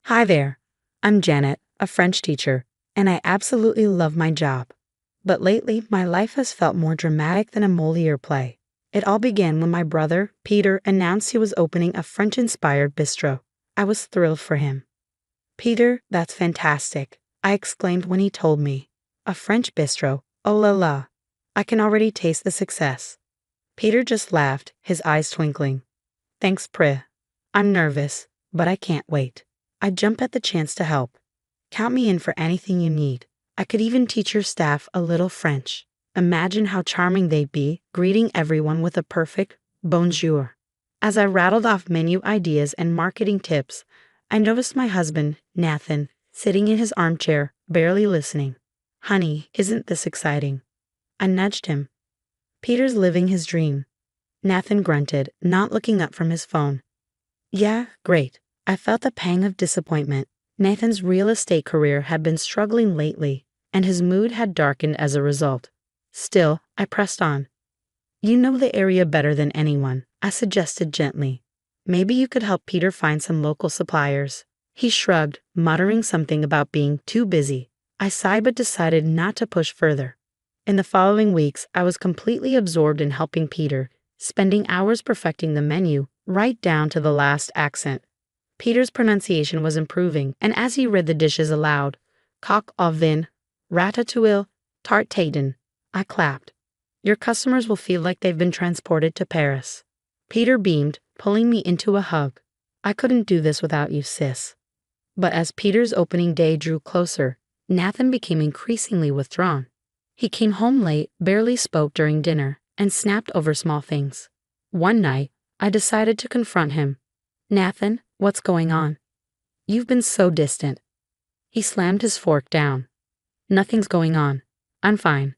Hi there. I'm Janet, a French teacher, and I absolutely love my job. But lately, my life has felt more dramatic than a Moliere play. It all began when my brother, Peter, announced he was opening a French-inspired bistro. I was thrilled for him. "Peter, that's fantastic," I exclaimed when he told me. "A French bistro, oh la la. I can already taste the success." Peter just laughed, his eyes twinkling. "Thanks, Pri. I'm nervous, but I can't wait. I jump at the chance to help. Count me in for anything you need. I could even teach your staff a little French. Imagine how charming they'd be, greeting everyone with a perfect bonjour." As I rattled off menu ideas and marketing tips, I noticed my husband, Nathan, sitting in his armchair, barely listening. "Honey, isn't this exciting?" I nudged him. "Peter's living his dream." Nathan grunted, not looking up from his phone. "Yeah, great." I felt a pang of disappointment. Nathan's real estate career had been struggling lately, and his mood had darkened as a result. Still, I pressed on. "You know the area better than anyone," I suggested gently. "Maybe you could help Peter find some local suppliers." He shrugged, muttering something about being too busy. I sighed but decided not to push further. In the following weeks, I was completely absorbed in helping Peter, spending hours perfecting the menu, right down to the last accent. Peter's pronunciation was improving, and as he read the dishes aloud, coq au vin, ratatouille, tarte tatin, I clapped. "Your customers will feel like they've been transported to Paris." Peter beamed, pulling me into a hug. "I couldn't do this without you, sis." But as Peter's opening day drew closer, Nathan became increasingly withdrawn. He came home late, barely spoke during dinner, and snapped over small things. One night, I decided to confront him. "Nathan, what's going on? You've been so distant." He slammed his fork down. "Nothing's going on. I'm fine."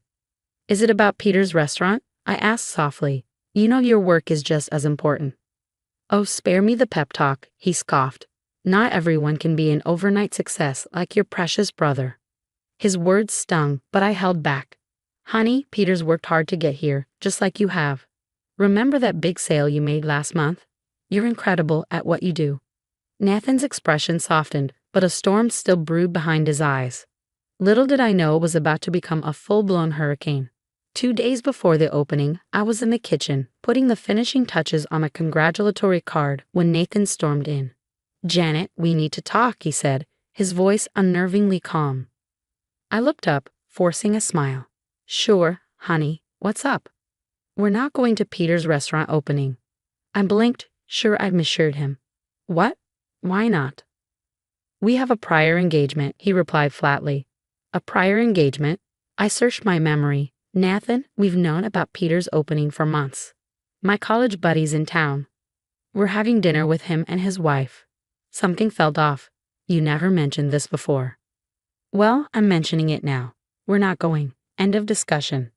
"Is it about Peter's restaurant?" I asked softly. "You know your work is just as important." "Oh, spare me the pep talk," he scoffed. "Not everyone can be an overnight success like your precious brother." His words stung, but I held back. "Honey, Peter's worked hard to get here, just like you have. Remember that big sale you made last month? You're incredible at what you do." Nathan's expression softened, but a storm still brewed behind his eyes. Little did I know it was about to become a full-blown hurricane. 2 days before the opening, I was in the kitchen, putting the finishing touches on a congratulatory card when Nathan stormed in. "Janet, we need to talk," he said, his voice unnervingly calm. I looked up, forcing a smile. "Sure, honey, what's up?" "We're not going to Peter's restaurant opening." I blinked, sure I'd misheard him. "What? Why not?" "We have a prior engagement," he replied flatly. "A prior engagement?" I searched my memory. "Nathan, we've known about Peter's opening for months. My college buddy's in town. We're having dinner with him and his wife." Something felt off. "You never mentioned this before." "Well, I'm mentioning it now. We're not going. End of discussion."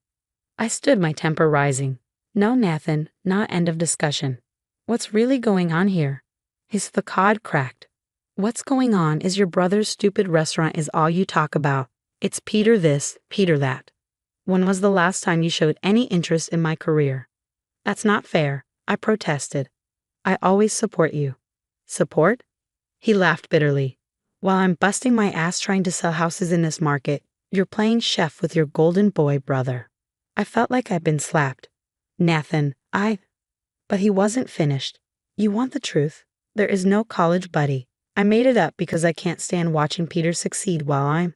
I stood, my temper rising. "No, Nathan, not end of discussion. What's really going on here?" His facade cracked. "What's going on is your brother's stupid restaurant is all you talk about. It's Peter this, Peter that. When was the last time you showed any interest in my career?" "That's not fair," I protested. "I always support you." "Support?" He laughed bitterly. "While I'm busting my ass trying to sell houses in this market, you're playing chef with your golden boy brother." I felt like I'd been slapped. "Nathan, But he wasn't finished. "You want the truth? There is no college buddy. I made it up because I can't stand watching Peter succeed while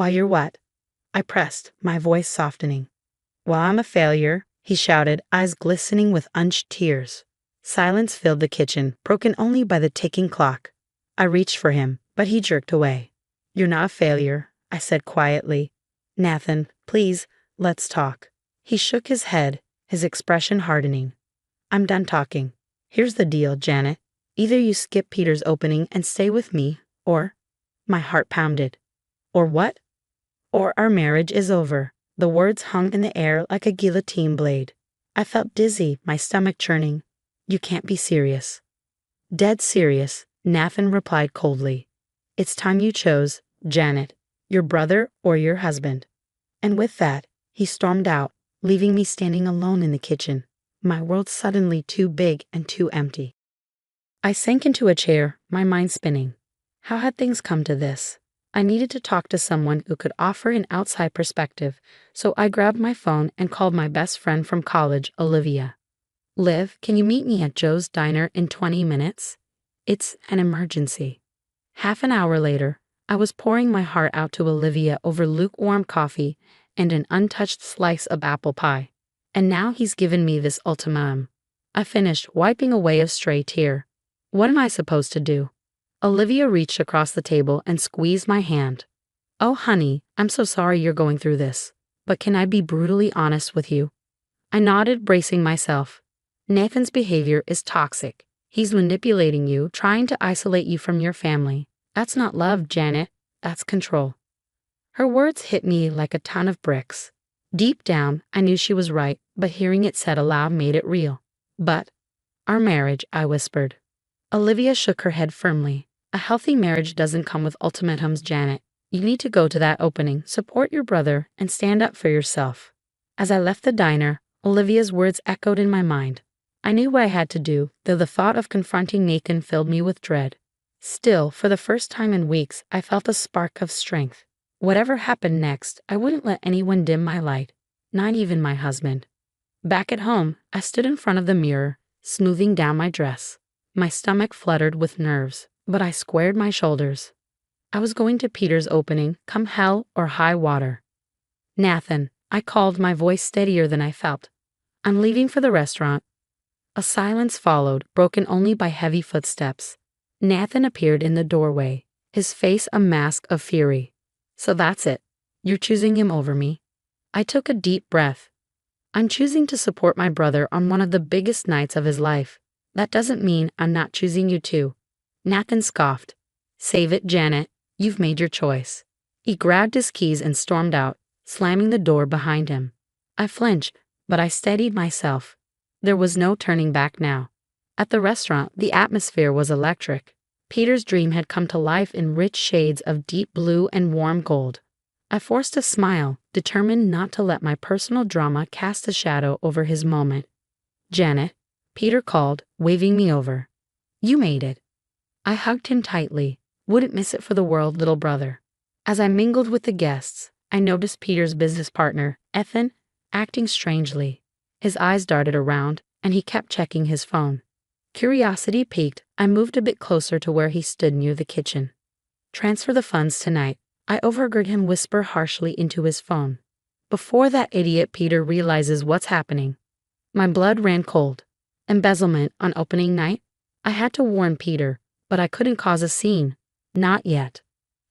you're what?" I pressed, my voice softening. "While I'm a failure," he shouted, eyes glistening with unshed tears. Silence filled the kitchen, broken only by the ticking clock. I reached for him, but he jerked away. "You're not a failure," I said quietly. "Nathan, please, let's talk." He shook his head, his expression hardening. "I'm done talking. Here's the deal, Janet. Either you skip Peter's opening and stay with me, or—" My heart pounded. "Or what?" "Or our marriage is over." The words hung in the air like a guillotine blade. I felt dizzy, my stomach churning. "You can't be serious." "Dead serious," Nathan replied coldly. "It's time you chose, Janet, your brother or your husband." And with that, he stormed out, leaving me standing alone in the kitchen, my world suddenly too big and too empty. I sank into a chair, my mind spinning. How had things come to this? I needed to talk to someone who could offer an outside perspective, so I grabbed my phone and called my best friend from college, Olivia. Liv, can you meet me at Joe's Diner in 20 minutes? It's an emergency. Half an hour later, I was pouring my heart out to Olivia over lukewarm coffee and an untouched slice of apple pie. And now he's given me this ultimatum. I finished, wiping away a stray tear. What am I supposed to do? Olivia reached across the table and squeezed my hand. Oh, honey, I'm so sorry you're going through this. But can I be brutally honest with you? I nodded, bracing myself. Nathan's behavior is toxic. He's manipulating you, trying to isolate you from your family. That's not love, Janet. That's control. Her words hit me like a ton of bricks. Deep down, I knew she was right, but hearing it said aloud made it real. But our marriage, I whispered. Olivia shook her head firmly. A healthy marriage doesn't come with ultimatums, Janet. You need to go to that opening, support your brother, and stand up for yourself. As I left the diner, Olivia's words echoed in my mind. I knew what I had to do, though the thought of confronting Nathan filled me with dread. Still, for the first time in weeks, I felt a spark of strength. Whatever happened next, I wouldn't let anyone dim my light, not even my husband. Back at home, I stood in front of the mirror, smoothing down my dress. My stomach fluttered with nerves, but I squared my shoulders. I was going to Peter's opening, come hell or high water. Nathan, I called, my voice steadier than I felt. I'm leaving for the restaurant. A silence followed, broken only by heavy footsteps. Nathan appeared in the doorway, his face a mask of fury. So that's it. You're choosing him over me. I took a deep breath. I'm choosing to support my brother on one of the biggest nights of his life. That doesn't mean I'm not choosing you too. Nathan scoffed. Save it, Janet. You've made your choice. He grabbed his keys and stormed out, slamming the door behind him. I flinched, but I steadied myself. There was no turning back now. At the restaurant, the atmosphere was electric. Peter's dream had come to life in rich shades of deep blue and warm gold. I forced a smile, determined not to let my personal drama cast a shadow over his moment. Janet, Peter called, waving me over. You made it. I hugged him tightly. Wouldn't miss it for the world, little brother. As I mingled with the guests, I noticed Peter's business partner, Ethan, acting strangely. His eyes darted around, and he kept checking his phone. Curiosity piqued, I moved a bit closer to where he stood near the kitchen. Transfer the funds tonight, I overheard him whisper harshly into his phone. Before that idiot Peter realizes what's happening. My blood ran cold. Embezzlement on opening night? I had to warn Peter, but I couldn't cause a scene. Not yet.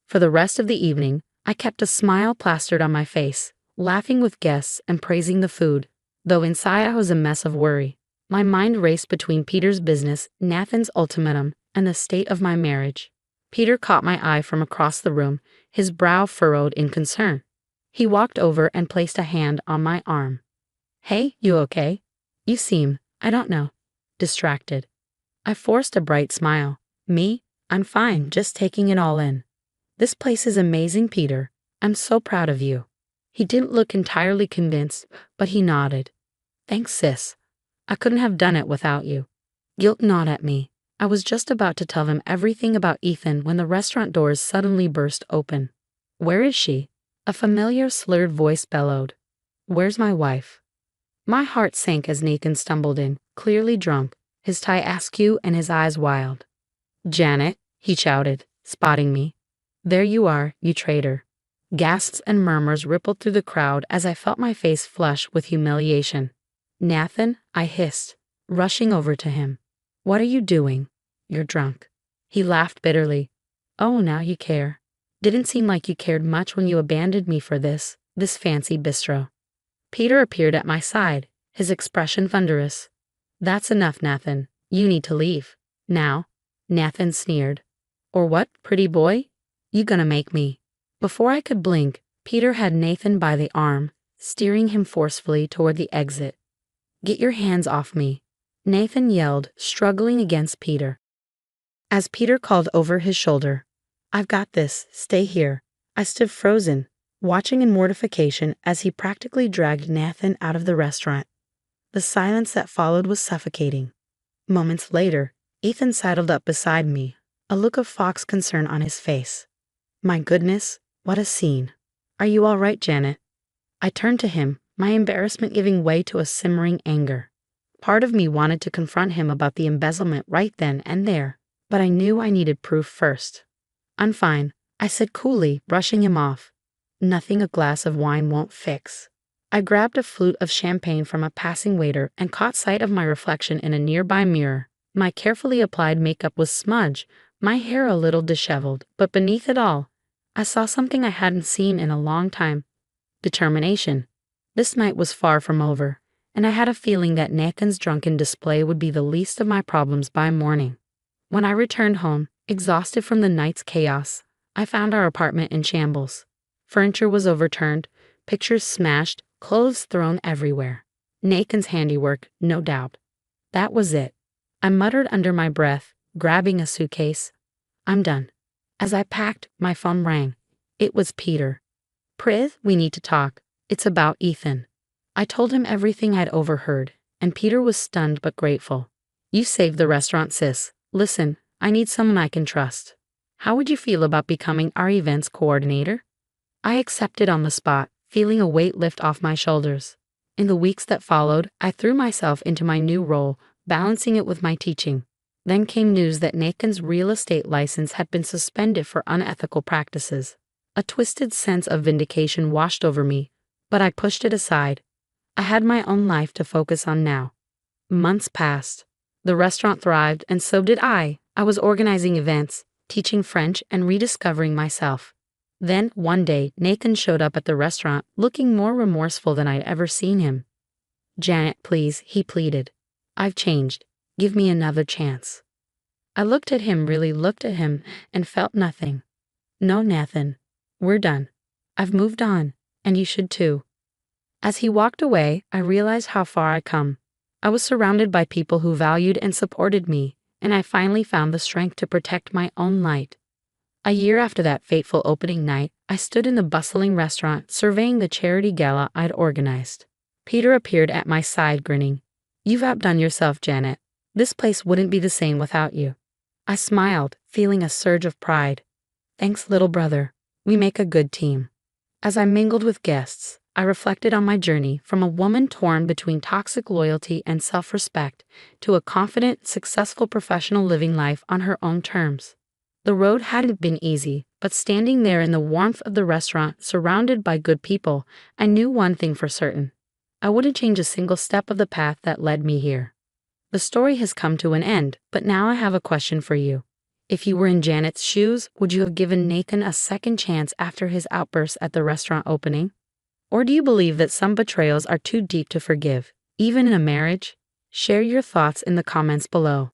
For the rest of the evening, I kept a smile plastered on my face, laughing with guests and praising the food, though inside I was a mess of worry. My mind raced between Peter's business, Nathan's ultimatum, and the state of my marriage. Peter caught my eye from across the room, his brow furrowed in concern. He walked over and placed a hand on my arm. Hey, you okay? You seem, I don't know, distracted. I forced a bright smile. Me? I'm fine, just taking it all in. This place is amazing, Peter. I'm so proud of you. He didn't look entirely convinced, but he nodded. Thanks, sis. I couldn't have done it without you. Guilt gnawed at me. I was just about to tell him everything about Ethan when the restaurant doors suddenly burst open. Where is she? A familiar slurred voice bellowed. Where's my wife? My heart sank as Nathan stumbled in, clearly drunk, his tie askew and his eyes wild. Janet, he shouted, spotting me. There you are, you traitor. Gasps and murmurs rippled through the crowd as I felt my face flush with humiliation. Nathan, I hissed, rushing over to him. What are you doing? You're drunk. He laughed bitterly. Oh, now you care. Didn't seem like you cared much when you abandoned me for this fancy bistro. Peter appeared at my side, his expression thunderous. That's enough, Nathan. You need to leave. Now. Nathan sneered. Or what, pretty boy? You gonna make me? Before I could blink, Peter had Nathan by the arm, steering him forcefully toward the exit. Get your hands off me, Nathan yelled, struggling against Peter. As Peter called over his shoulder, I've got this, stay here. I stood frozen, watching in mortification as he practically dragged Nathan out of the restaurant. The silence that followed was suffocating. Moments later, Ethan sidled up beside me, a look of fox concern on his face. My goodness, what a scene. Are you all right, Janet? I turned to him, my embarrassment giving way to a simmering anger. Part of me wanted to confront him about the embezzlement right then and there, but I knew I needed proof first. I'm fine, I said coolly, brushing him off. Nothing a glass of wine won't fix. I grabbed a flute of champagne from a passing waiter and caught sight of my reflection in a nearby mirror. My carefully applied makeup was smudged, my hair a little disheveled, but beneath it all, I saw something I hadn't seen in a long time. Determination. This night was far from over, and I had a feeling that Nathan's drunken display would be the least of my problems by morning. When I returned home, exhausted from the night's chaos, I found our apartment in shambles. Furniture was overturned, pictures smashed, clothes thrown everywhere. Nathan's handiwork, no doubt. That was it. I muttered under my breath, grabbing a suitcase. I'm done. As I packed, my phone rang. It was Peter. Prith, we need to talk. It's about Ethan. I told him everything I'd overheard, and Peter was stunned but grateful. You saved the restaurant, sis. Listen, I need someone I can trust. How would you feel about becoming our events coordinator? I accepted on the spot, feeling a weight lift off my shoulders. In the weeks that followed, I threw myself into my new role, balancing it with my teaching. Then came news that Nathan's real estate license had been suspended for unethical practices. A twisted sense of vindication washed over me, but I pushed it aside. I had my own life to focus on now. Months passed. The restaurant thrived, and so did I. I was organizing events, teaching French, and rediscovering myself. Then, one day, Nathan showed up at the restaurant, looking more remorseful than I'd ever seen him. Janet, please, he pleaded. I've changed. Give me another chance. I looked at him, and felt nothing. No, Nathan. We're done. I've moved on, and you should too. As he walked away, I realized how far I'd come. I was surrounded by people who valued and supported me, and I finally found the strength to protect my own light. A year after that fateful opening night, I stood in the bustling restaurant surveying the charity gala I'd organized. Peter appeared at my side, grinning. You've outdone yourself, Janet. This place wouldn't be the same without you. I smiled, feeling a surge of pride. Thanks, little brother. We make a good team. As I mingled with guests, I reflected on my journey from a woman torn between toxic loyalty and self-respect to a confident, successful professional living life on her own terms. The road hadn't been easy, but standing there in the warmth of the restaurant, surrounded by good people, I knew one thing for certain. I wouldn't change a single step of the path that led me here. The story has come to an end, but now I have a question for you. If you were in Janet's shoes, would you have given Nathan a second chance after his outbursts at the restaurant opening? Or do you believe that some betrayals are too deep to forgive, even in a marriage? Share your thoughts in the comments below.